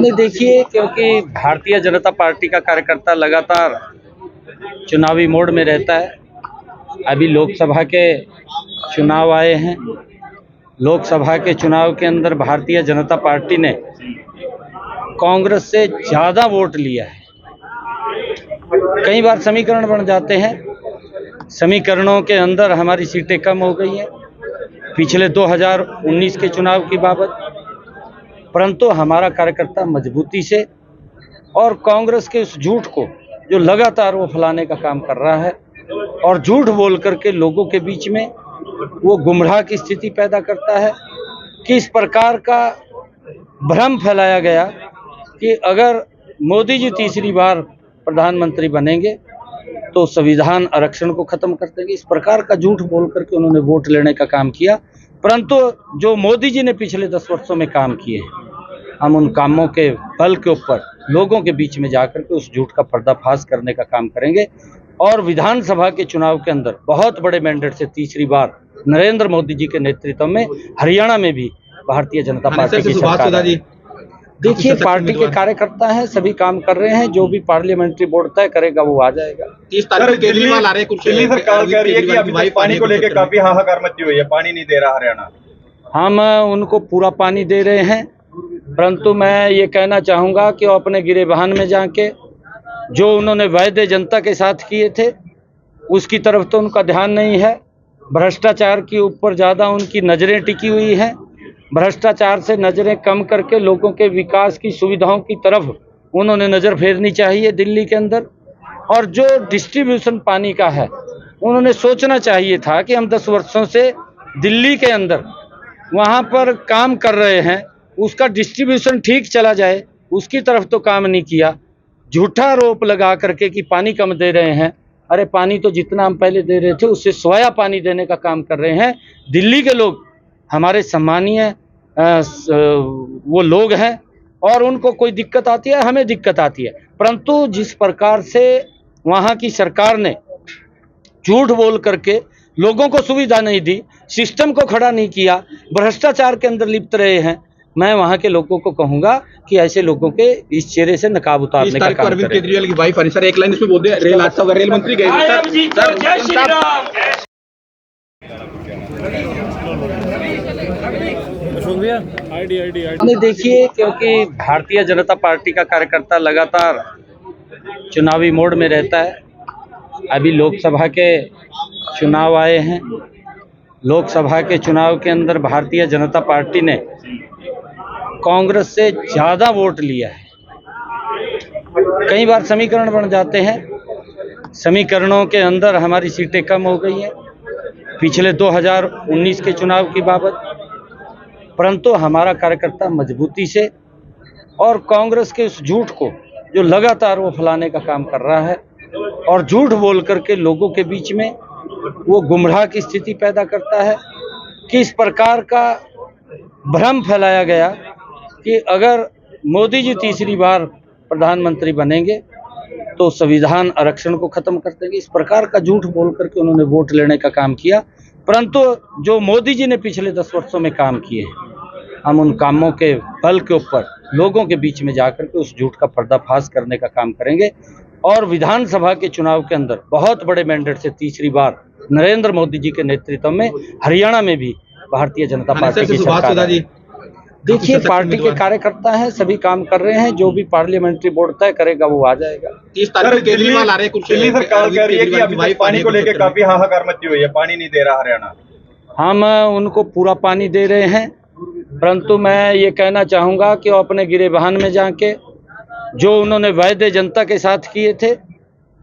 नहीं, देखिए, क्योंकि भारतीय जनता पार्टी का कार्यकर्ता लगातार चुनावी मोड में रहता है। अभी लोकसभा के चुनाव आए हैं। लोकसभा के चुनाव के अंदर भारतीय जनता पार्टी ने कांग्रेस से ज़्यादा वोट लिया है। कई बार समीकरण बन जाते हैं, समीकरणों के अंदर हमारी सीटें कम हो गई हैं पिछले 2019 के चुनाव की बाबत, परंतु हमारा कार्यकर्ता मजबूती से और कांग्रेस के उस झूठ को जो लगातार वो फैलाने का काम कर रहा है और झूठ बोल करके लोगों के बीच में वो गुमराह की स्थिति पैदा करता है कि इस प्रकार का भ्रम फैलाया गया कि अगर मोदी जी तीसरी बार प्रधानमंत्री बनेंगे तो संविधान आरक्षण को खत्म कर देंगे। इस प्रकार का झूठ बोल करके उन्होंने वोट लेने का काम किया, परंतु जो मोदी जी ने पिछले 10 वर्षों में काम किए हैं, हम उन कामों के बल के ऊपर लोगों के बीच में जाकर के उस झूठ का पर्दाफाश करने का काम करेंगे और विधानसभा के चुनाव के अंदर बहुत बड़े मैंडेट से तीसरी बार नरेंद्र मोदी जी के नेतृत्व में हरियाणा में भी भारतीय जनता पार्टी की सरकार है। देखिए, पार्टी के कार्यकर्ता हैं, सभी काम कर रहे हैं। जो भी पार्लियामेंट्री बोर्ड तय करेगा वो आ जाएगा। 30 तारीख को केजरीवाल आ रहे हैं। दिल्ली सरकार कह रही है कि अभी तक पानी को लेकर काफी हाहाकार मची हुई है, पानी नहीं दे रहा हरियाणा। हम उनको पूरा पानी दे रहे हैं, परंतु मैं ये कहना चाहूँगा कि वो अपने गिरेबान में जाके जो उन्होंने वायदे जनता के साथ किए थे उसकी तरफ तो उनका ध्यान नहीं है। भ्रष्टाचार के ऊपर ज़्यादा उनकी नज़रें टिकी हुई हैं। भ्रष्टाचार से नज़रें कम करके लोगों के विकास की सुविधाओं की तरफ उन्होंने नज़र फेरनी चाहिए दिल्ली के अंदर। और जो डिस्ट्रीब्यूशन पानी का है, उन्होंने सोचना चाहिए था कि हम 10 वर्षों से दिल्ली के अंदर वहाँ पर काम कर रहे हैं, उसका डिस्ट्रीब्यूशन ठीक चला जाए, उसकी तरफ तो काम नहीं किया। झूठा आरोप लगा करके कि पानी कम दे रहे हैं, अरे पानी तो जितना हम पहले दे रहे थे उससे सोया पानी देने का काम कर रहे हैं। दिल्ली के लोग हमारे सम्मानीय वो लोग हैं और उनको कोई दिक्कत आती है, हमें दिक्कत आती है, परंतु जिस प्रकार से वहाँ की सरकार ने झूठ बोल करके लोगों को सुविधा नहीं दी, सिस्टम को खड़ा नहीं किया, भ्रष्टाचार के अंदर लिप्त रहे हैं, मैं वहाँ के लोगों को कहूँगा कि ऐसे लोगों के इस चेहरे से नकाब उतारने का काम अरविंद केजरीवाल की वाइफ सर एक लाइन इसमें बोल दे, रेल हादसा हुआ, रेल मंत्री गए नहीं, देखिए, क्योंकि भारतीय जनता पार्टी का कार्यकर्ता लगातार चुनावी मोड में रहता है। अभी लोकसभा के चुनाव आए हैं। लोकसभा के चुनाव के अंदर भारतीय जनता पार्टी ने कांग्रेस से ज़्यादा वोट लिया है। कई बार समीकरण बन जाते हैं, समीकरणों के अंदर हमारी सीटें कम हो गई हैं पिछले 2019 के चुनाव की बाबत, परंतु हमारा कार्यकर्ता मजबूती से और कांग्रेस के उस झूठ को जो लगातार वो फैलाने का काम कर रहा है और झूठ बोल करके लोगों के बीच में वो गुमराह की स्थिति पैदा करता है कि इस प्रकार का भ्रम फैलाया गया कि अगर मोदी जी तीसरी बार प्रधानमंत्री बनेंगे तो संविधान आरक्षण को खत्म कर देंगे। इस प्रकार का झूठ बोल करके उन्होंने वोट लेने का काम किया, परंतु जो मोदी जी ने पिछले 10 वर्षों में काम किए हैं, हम उन कामों के बल के ऊपर लोगों के बीच में जाकर के उस झूठ का पर्दाफाश करने का काम करेंगे और विधानसभा के चुनाव के अंदर बहुत बड़े मैंडेट से तीसरी बार नरेंद्र मोदी जी के नेतृत्व में हरियाणा में भी भारतीय जनता पार्टी की सरकार है। देखिए, पार्टी के कार्यकर्ता हैं, सभी काम कर रहे हैं। जो भी पार्लियामेंट्री बोर्ड तय करेगा वो आ जाएगा। 30 तारीख को केजरीवाल आ रहे हैं। दिल्ली सरकार कह रही है कि अभी तक पानी को लेकर काफी हाहाकार मची हुई है, पानी नहीं दे रहा हरियाणा। हम उनको पूरा पानी दे रहे हैं, परंतु मैं ये कहना चाहूँगा कि वो अपने गिरेबान में जाके जो उन्होंने वायदे जनता के साथ किए थे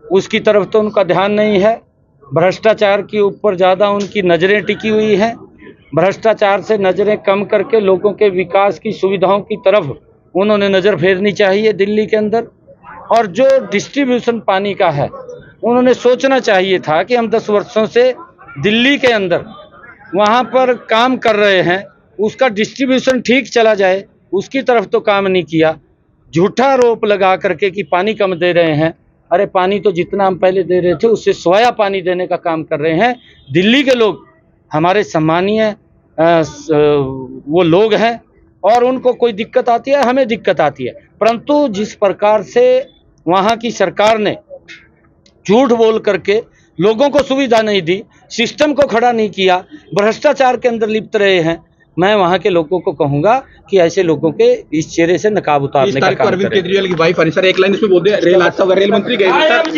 उसकी तरफ तो उनका ध्यान नहीं है। भ्रष्टाचार के ऊपर ज़्यादा उनकी नज़रें टिकी हुई हैं। भ्रष्टाचार से नज़रें कम करके लोगों के विकास की सुविधाओं की तरफ उन्होंने नज़र फेरनी चाहिए दिल्ली के अंदर। और जो डिस्ट्रीब्यूशन पानी का है, उन्होंने सोचना चाहिए था कि हम 10 वर्षों से दिल्ली के अंदर वहाँ पर काम कर रहे हैं, उसका डिस्ट्रीब्यूशन ठीक चला जाए, उसकी तरफ तो काम नहीं किया। झूठा आरोप लगा करके कि पानी कम दे रहे हैं, अरे पानी तो जितना हम पहले दे रहे थे उससे सोया पानी देने का काम कर रहे हैं। दिल्ली के लोग हमारे सम्मानीय वो लोग हैं और उनको कोई दिक्कत आती है, हमें दिक्कत आती है। परंतु जिस प्रकार से वहाँ की सरकार ने झूठ बोल करके लोगों को सुविधा नहीं दी, सिस्टम को खड़ा नहीं किया, भ्रष्टाचार के अंदर लिप्त रहे हैं, मैं वहाँ के लोगों को कहूँगा कि ऐसे लोगों के इस चेहरे से नकाब उतारने का काम अरविंद करें। केजरीवाल की वाइफ सर एक लाइन इसमें बोल दे, रेल हादसा हुआ, रेल मंत्री गए थे सर।